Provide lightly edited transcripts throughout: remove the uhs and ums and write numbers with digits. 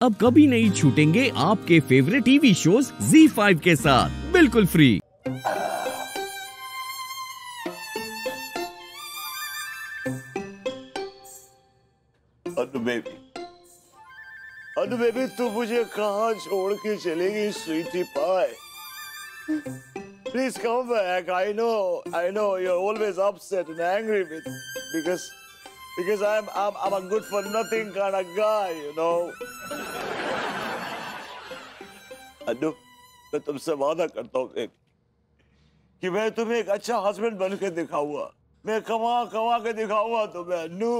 अब कभी नहीं छूटेंगे आपके फेवरेट टीवी शोज ZEE5 के साथ बिल्कुल फ्री। अनु बेबी तू मुझे कहाँ छोड़ के चलेगी स्वीटी पाई? Please come back. I know you're always upset and angry with because I'm a good for nothing kind of guy, you know. अनु, मैं तुमसे वादा करता हूँ कि मैं तुम्हें एक अच्छा हस्बैंड बन के दिखाऊंगा। मैं कमा के दिखाऊंगा तुम्हें। अनु,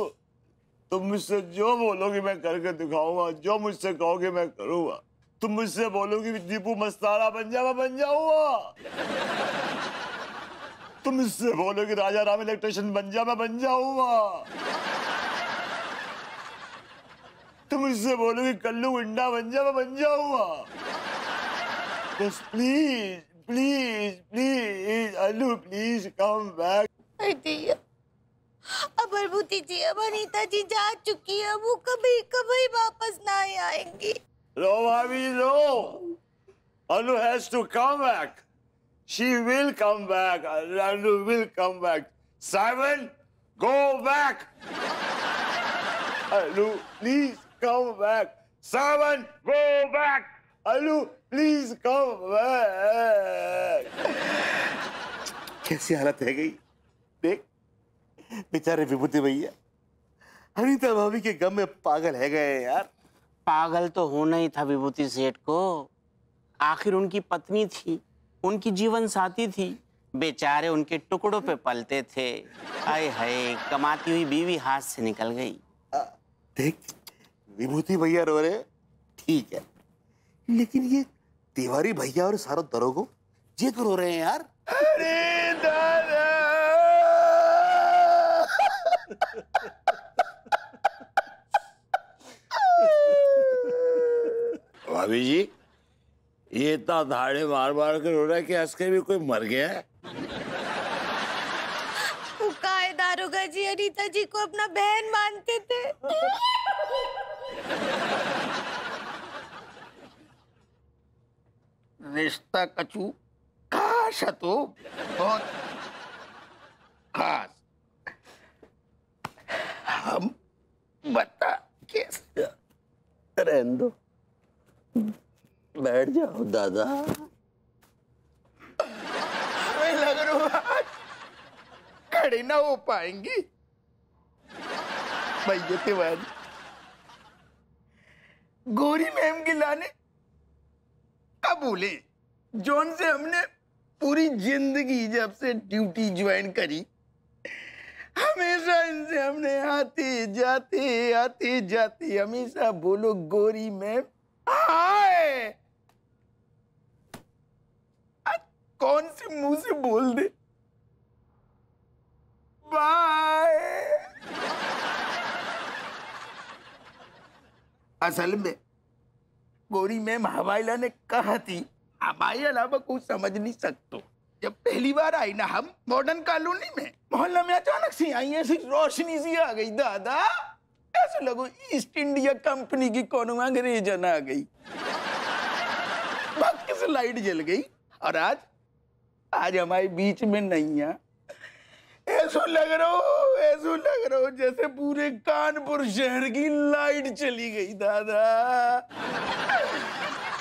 तुम मुझसे जो बोलोगी मैं करके दिखाऊंगा, जो मुझसे कहोगे मैं करूंगा। तुम मुझसे बोलोगी दीपू मस्ताना बन जा, मैं बन जाऊंगा। तुम मुझसे बोलोगी राजा राम इलेक्ट्रिशियन बन जा, मैं बन जाऊंगा। तुम मुझसे बोलोगी कल्लू गुंडा बन जा, मैं बन जाऊंगा। बस please please please Anu, please come back. अब अर्बुती जी, अब अनीता जी जा चुकी है, वो कभी कभी वापस ना आएंगी। No, Bobby, no. Anu has to come back. She will come back. Anu will come back. Simon, go back. Anu, please come back. Simon, go back. Anu, please come back. कैसी हालत है गई? देख, बेचारे विभूति भैया अनीता भाभी के गम में पागल है गए यार। पागल तो होना ही था विभूति सेठ को। आखिर उनकी पत्नी थी, उनकी जीवन साथी थी, बेचारे उनके टुकड़ों पे पलते थे। आए हाय, कमाती हुई बीवी हाथ से निकल गई। देख, विभूति भैया रो रहे, ठीक है, लेकिन ये तिवारी भैया और सारो दरोगो ये तो रो रहे हैं यार। अरे दादा भाभी जी, ये इतना धाड़े मार मार कर रो रहा है कि हंस के भी कोई मर गया है। दारोगा जी अनीता जी को अपना बहन मानते थे। रिश्ता कचू खास है तो बहुत खास। हम बता कैसे? रहने दो, बैठ जाओ दादा। हमें लग रहा है खड़े ना हो पाएंगी। भैया तिवारी, गोरी मैम के लाने कबूले, जोन से हमने पूरी जिंदगी जब से ड्यूटी ज्वाइन करी, हमेशा इनसे हमने आते जाते हमेशा बोलो गोरी मैम हाय। कौन से मुंह से बोल दे बाय। असल में गोरी मैम हवाईला ने कहा थी, हमारे अलावा कुछ समझ नहीं सकते। जब पहली बार आई ना हम मॉडर्न कॉलोनी में, मोहल्ला में अचानक से आई ऐसी रोशनी सी आ गई दादा, ऐसे लगो ईस्ट इंडिया कंपनी की कोनो अंग्रेजन आ गई। भक्ति से लाइट जल गई और आज हमारे बीच में नहीं है। ऐसा लग रहा हो जैसे पूरे कानपुर शहर की लाइट चली गई दादा।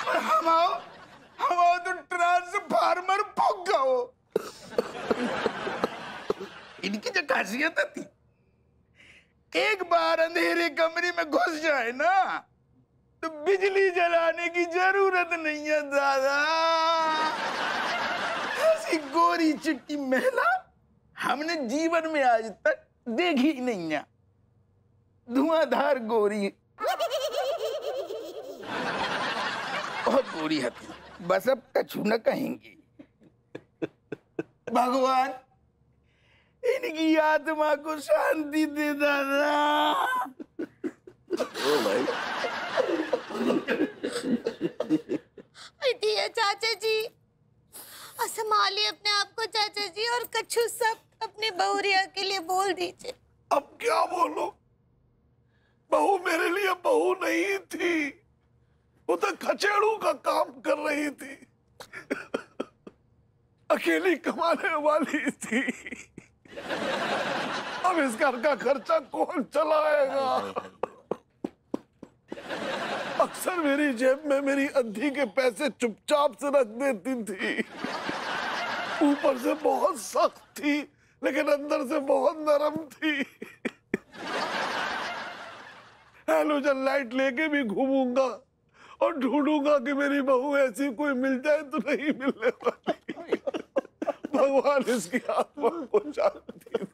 और हम आओ तो ट्रांसफार्मर फूक गओ। इनकी जो खासियत थी, एक बार अंधेरे कमरे में घुस जाए ना तो बिजली जलाने की जरूरत नहीं है दादा। ऐसी गोरी चिट्टी महिला हमने जीवन में आज तक देखी ही नहीं है। धुआंधार गोरी, बहुत गोरी हथी, बस अब कछु न कहेंगे। भगवान इनकी आत्मा को शांति दे दादा। ओ भाई, चाचा जी संभालिए अपने आप को चाचा जी, और कछु सब अपने बहुरिया के लिए बोल दीजिए। अब क्या बोलो? बहू मेरे लिए बहू नहीं थी, वो तो खचेड़ू का काम कर रही थी, अकेली कमाने वाली थी। अब इस घर का खर्चा कौन चलाएगा? अक्सर मेरी जेब में मेरी अद्धी के पैसे चुपचाप से रख देती थी। ऊपर से बहुत सख्त थी लेकिन अंदर से बहुत नरम थी। हैलोजन लाइट लेके भी घूमूंगा और ढूंढूंगा कि मेरी बहू ऐसी कोई मिल जाए तो नहीं मिलने वाली। भगवान इसकी आत्मा को शांति दे।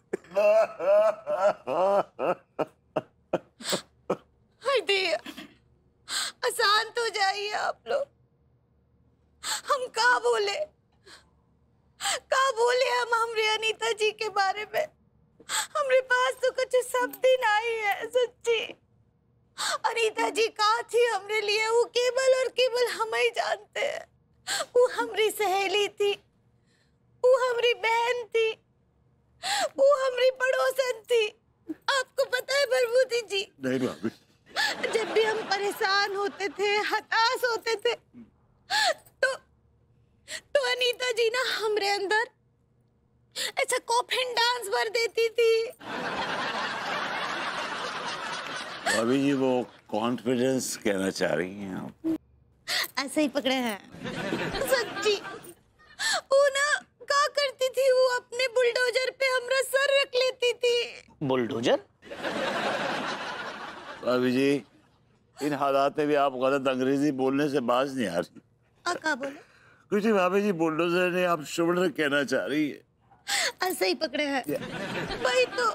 शांत हो जाइए आप लोग। हम क्या बोले हम हमरे अनीता जी के बारे में। हमरे पास तो कुछ शब्द ही नहीं है सच्ची। अनीता जी कहाँ थी हमरे लिए, वो केवल और केवल हम ही जानते हैं। वो हमारी सहेली थी, वो हमारी बहन थी, वो हमारी पड़ोसन थी। आपको पता है प्रभुति जी? नहीं भाभी। जब भी हम परेशान होते थे, हताश होते थे, तो अनीता जी ना हमरे अंदर ऐसा कॉफिन डांस भर देती थी। भाभी जी वो कॉन्फिडेंस कहना चाह रही हैं आप? ऐसे ही पकड़े हैं सच्ची। वो ना क्या करती थी, वो अपने बुलडोजर पे हमरा सर रख लेती थी। बुलडोजर? भाभी जी इन हालात में भी आप गलत अंग्रेजी बोलने से बाज नहीं आ रही। क्या बोले? कुछ नहीं भाभी जी, बुलडोजर ने आप शोल्डर कहना चाह रही है। ऐसे ही पकड़े हैं। वही तो।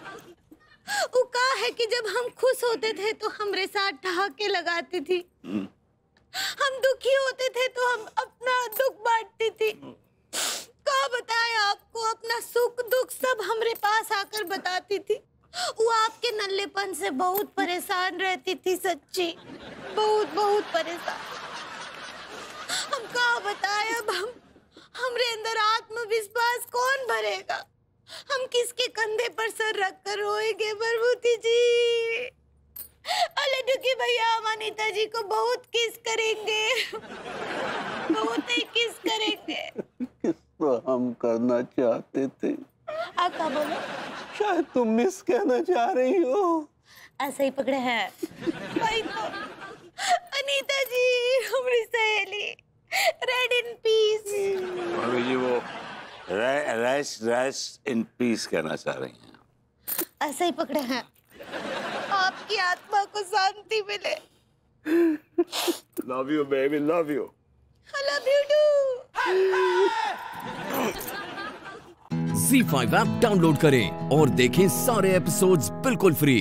वो कहा है कि जब हम खुश होते थे तो हमरे साथ ठहाके लगाती थी, हम दुखी होते थे तो हम अपना दुख बांटती थी। क्या बताएं आपको, अपना सुख दुख सब हमरे पास आकर बताती थी। वो आपके नल्लेपन से बहुत परेशान रहती थी सच्ची, बहुत बहुत परेशान। हम क्या बताएं अब, हमरे अंदर आत्मविश्वास कौन भरेगा? हम किसके कंधे पर सर रख कर रोएंगे प्रभुति जी? लड्डू भैया हम अनीता जी को बहुत किस करेंगे, बहुत ही किस करेंगे। किस तो हम करना चाहते थे। आप क्या बोले? शायद तुम मिस कहना चाह रही हो। ऐसे ही पकड़े हैं। भाई तो अनीता जी हमारी सहेली, रेड इन पीस। भाभी जी वो रेस्ट इन पीस कहना चाह रही हैं। ऐसे ही पकड़े हैं। आपकी आत्मा को शांति मिले। Love you baby, love you. I love you too। ZEE5 app download करें और देखें सारे एपिसोड्स बिल्कुल फ्री।